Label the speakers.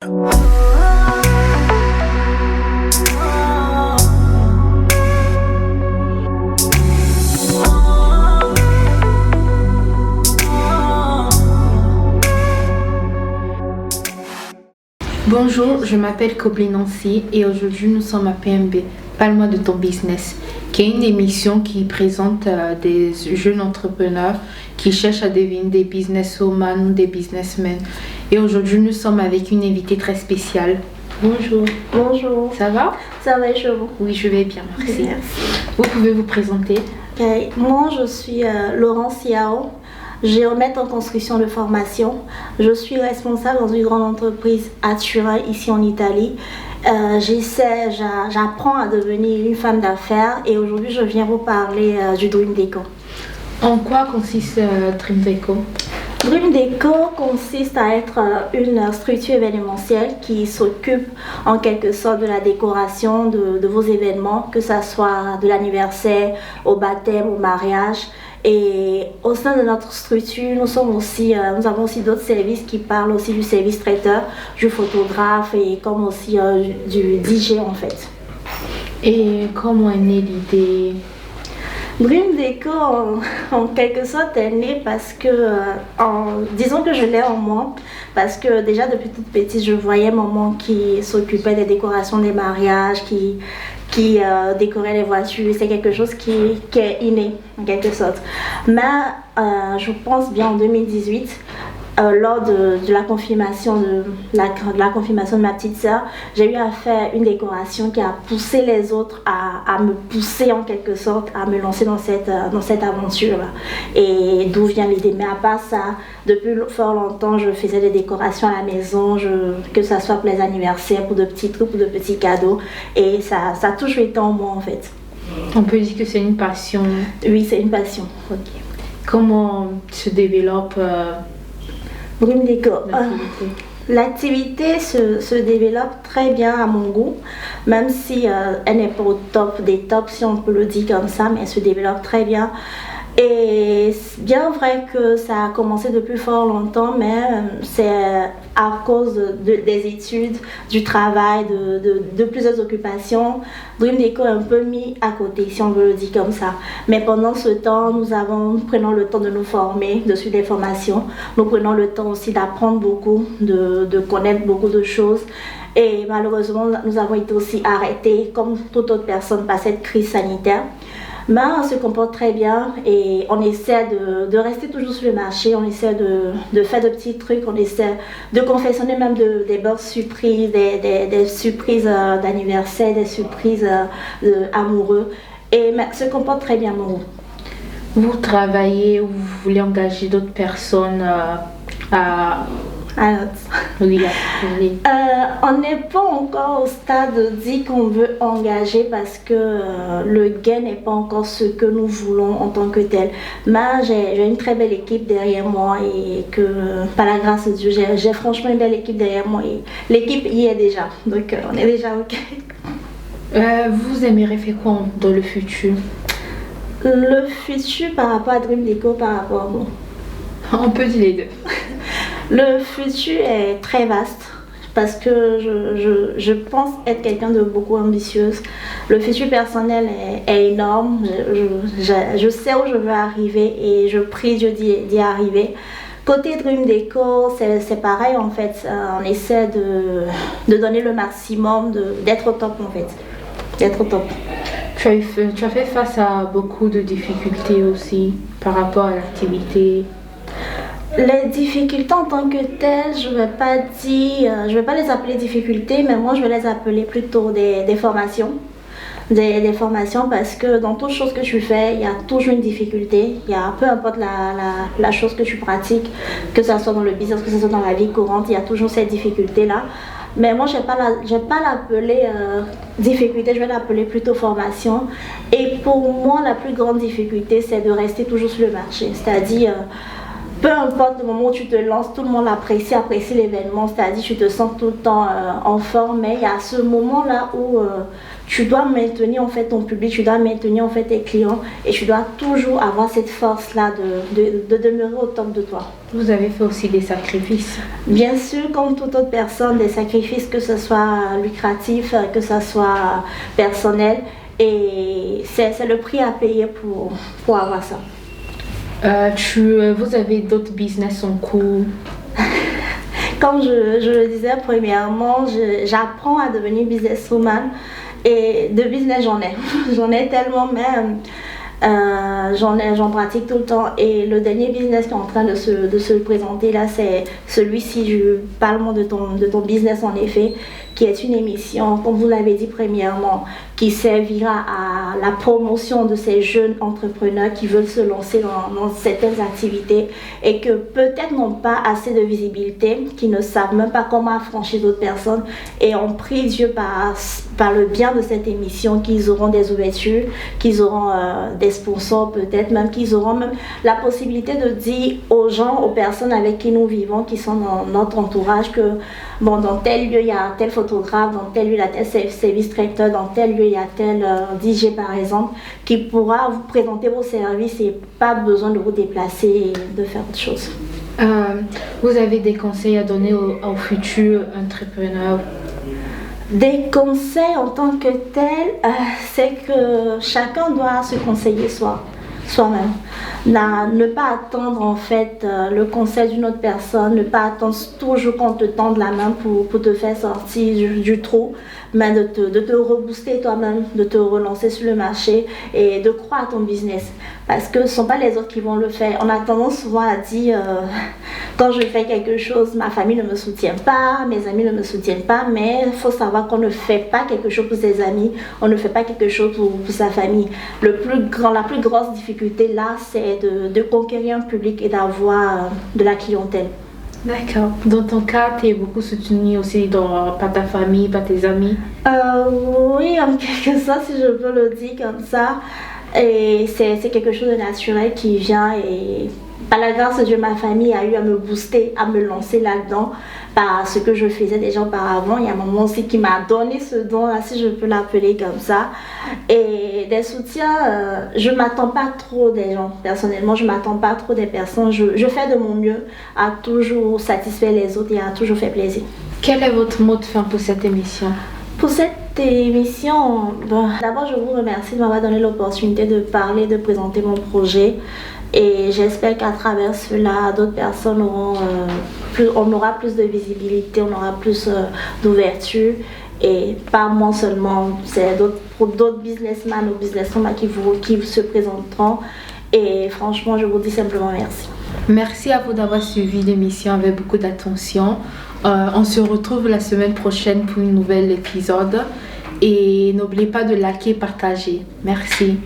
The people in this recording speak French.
Speaker 1: Bonjour, je m'appelle Kobli Nancy et aujourd'hui nous sommes à PMB, Parle-moi de ton business, qui est une émission qui présente des jeunes entrepreneurs qui cherchent à devenir des businesswomen ou des businessmen. Et aujourd'hui nous sommes avec une invitée très spéciale. Bonjour.
Speaker 2: Bonjour.
Speaker 1: Ça va?
Speaker 2: Ça va, je vous.
Speaker 1: Oui, je vais bien, merci.
Speaker 2: Merci.
Speaker 1: Vous pouvez vous présenter?
Speaker 2: Moi, je suis Laurence Yao, géomètre en construction de formation. Je suis responsable dans une grande entreprise à Turin, ici en Italie. J'apprends à devenir une femme d'affaires et aujourd'hui, je viens vous parler du Dream Deco.
Speaker 1: En quoi consiste Dream Deco?
Speaker 2: Dream Deco consiste à être une structure événementielle qui s'occupe en quelque sorte de la décoration de vos événements, que ce soit de l'anniversaire, au baptême, au mariage. Et au sein de notre structure, nous avons aussi d'autres services qui parlent aussi du service traiteur, du photographe et comme aussi du DJ en fait.
Speaker 1: Et comment est née l'idée?
Speaker 2: Dream Deco en quelque sorte est né parce que, disons que je l'ai en moi, parce que déjà depuis toute petite je voyais maman qui s'occupait des décorations des mariages, qui décorait les voitures. C'est quelque chose qui est inné en quelque sorte. Mais je pense bien en 2018, lors de la confirmation de ma petite sœur, j'ai eu à faire une décoration qui a poussé les autres à me pousser en quelque sorte, à me lancer dans cette aventure-là. Et d'où vient l'idée. Mais à part ça, depuis fort longtemps, je faisais des décorations à la maison, que ce soit pour les anniversaires, pour de petits trucs, pour de petits cadeaux. Et ça a toujours été en moi en fait.
Speaker 1: On peut dire que c'est une passion.
Speaker 2: Oui, c'est une passion. Okay.
Speaker 1: Comment se développe
Speaker 2: Dream Deco. L'activité se développe très bien à mon goût, même si elle n'est pas au top des tops, si on peut le dire comme ça, mais elle se développe très bien. Et c'est bien vrai que ça a commencé depuis fort longtemps, mais c'est à cause des études, du travail, de plusieurs occupations. Dream Deco est un peu mis à côté, si on veut le dire comme ça. Mais pendant ce temps, nous prenons le temps de nous former, de suivre des formations. Nous prenons le temps aussi d'apprendre beaucoup, de connaître beaucoup de choses. Et malheureusement, nous avons été aussi arrêtés, comme toute autre personne, par cette crise sanitaire. Mais on se comporte très bien et on essaie de rester toujours sur le marché, on essaie de faire de petits trucs, on essaie de confectionner même des beurres surprises, des surprises d'anniversaire, des surprises amoureux et se comporte très bien.
Speaker 1: Vous travaillez ou vous voulez engager d'autres personnes
Speaker 2: Oui. On n'est pas encore au stade de dire qu'on veut engager parce que le gain n'est pas encore ce que nous voulons en tant que tel. Mais j'ai une très belle équipe derrière moi et que par la grâce de Dieu, j'ai franchement une belle équipe derrière moi et l'équipe y est déjà. Donc on est déjà ok.
Speaker 1: Vous aimeriez faire quoi dans le futur?
Speaker 2: Le futur par rapport à Dream Deco, par rapport à moi.
Speaker 1: On peut dire les deux.
Speaker 2: Le futur est très vaste parce que je pense être quelqu'un de beaucoup ambitieuse. Le futur personnel est énorme. Je sais où je veux arriver et je prie Dieu d'y arriver. Côté Dream Deco, c'est pareil en fait. On essaie de donner le maximum, d'être au top en fait. D'être au top.
Speaker 1: Tu as fait face à beaucoup de difficultés aussi par rapport à l'activité.
Speaker 2: Les difficultés en tant que telles, je vais pas les appeler difficultés, mais moi je vais les appeler plutôt des formations. Des formations parce que dans toute chose que tu fais, il y a toujours une difficulté. Peu importe la chose que tu pratiques, que ce soit dans le business, que ce soit dans la vie courante, il y a toujours cette difficulté-là. Mais moi, je vais pas l'appeler difficulté, je vais l'appeler plutôt formation. Et pour moi, la plus grande difficulté, c'est de rester toujours sur le marché. C'est-à-dire peu importe le moment où tu te lances, tout le monde apprécie l'événement, c'est-à-dire tu te sens tout le temps en forme, mais il y a ce moment-là où tu dois maintenir en fait ton public, tu dois maintenir en fait tes clients et tu dois toujours avoir cette force-là de demeurer au top de toi.
Speaker 1: Vous avez fait aussi des sacrifices?
Speaker 2: Bien sûr, comme toute autre personne, des sacrifices, que ce soit lucratif, que ce soit personnel, et c'est le prix à payer pour avoir ça.
Speaker 1: Vous avez d'autres business en cours?
Speaker 2: Comme je le disais, premièrement, j'apprends à devenir businesswoman et de business j'en ai. J'en ai tellement même. J'en pratique tout le temps et le dernier business qui est en train de se présenter là, c'est celui-ci. Je parle de ton business en effet, qui est une émission, comme vous l'avez dit premièrement, qui servira à la promotion de ces jeunes entrepreneurs qui veulent se lancer dans certaines activités et que peut-être n'ont pas assez de visibilité, qui ne savent même pas comment affranchir d'autres personnes, et on prie Dieu par le bien de cette émission qu'ils auront des ouvertures, qu'ils auront des sponsors, peut-être même qu'ils auront même la possibilité de dire aux gens, aux personnes avec qui nous vivons, qui sont dans notre entourage, que bon, dans tel lieu il y a tel photographe, dans tel lieu il y a tel service traiteur, dans tel lieu il y a tel DJ par exemple, qui pourra vous présenter vos services et pas besoin de vous déplacer et de faire autre chose.
Speaker 1: Vous avez des conseils à donner aux futurs entrepreneurs?
Speaker 2: Des conseils en tant que tel, c'est que chacun doit se conseiller soi-même. Ne pas attendre en fait le conseil d'une autre personne, ne pas attendre toujours qu'on te tende la main pour te faire sortir du trou, mais de te rebooster toi-même, de te relancer sur le marché et de croire à ton business. Parce que ce ne sont pas les autres qui vont le faire. On a tendance souvent à dire quand je fais quelque chose, ma famille ne me soutient pas, mes amis ne me soutiennent pas, mais il faut savoir qu'on ne fait pas quelque chose pour ses amis, on ne fait pas quelque chose pour sa famille. La plus grosse difficulté là, c'est de conquérir un public et d'avoir de la clientèle.
Speaker 1: D'accord. Dans ton cas, tu es beaucoup soutenu aussi par ta famille, par tes amis?
Speaker 2: Oui, en quelque sorte, si je peux le dire comme ça. Et c'est quelque chose de naturel qui vient, et par la grâce de Dieu, ma famille a eu à me booster, à me lancer là-dedans par ce que je faisais déjà auparavant. Il y a un moment aussi qui m'a donné ce don-là, si je peux l'appeler comme ça. Et des soutiens, je ne m'attends pas trop des gens. Personnellement, je ne m'attends pas trop des personnes. Je fais de mon mieux à toujours satisfaire les autres et à toujours faire plaisir.
Speaker 1: Quel est votre mot de fin pour cette émission?
Speaker 2: Pour cette émission, d'abord je vous remercie de m'avoir donné l'opportunité de parler, de présenter mon projet, et j'espère qu'à travers cela, d'autres personnes on aura plus de visibilité, on aura plus d'ouverture, et pas moi seulement, c'est d'autres businessmen ou businesswomen qui se présenteront, et franchement je vous dis simplement merci.
Speaker 1: Merci à vous d'avoir suivi l'émission avec beaucoup d'attention. On se retrouve la semaine prochaine pour un nouvel épisode. Et n'oubliez pas de liker et partager. Merci.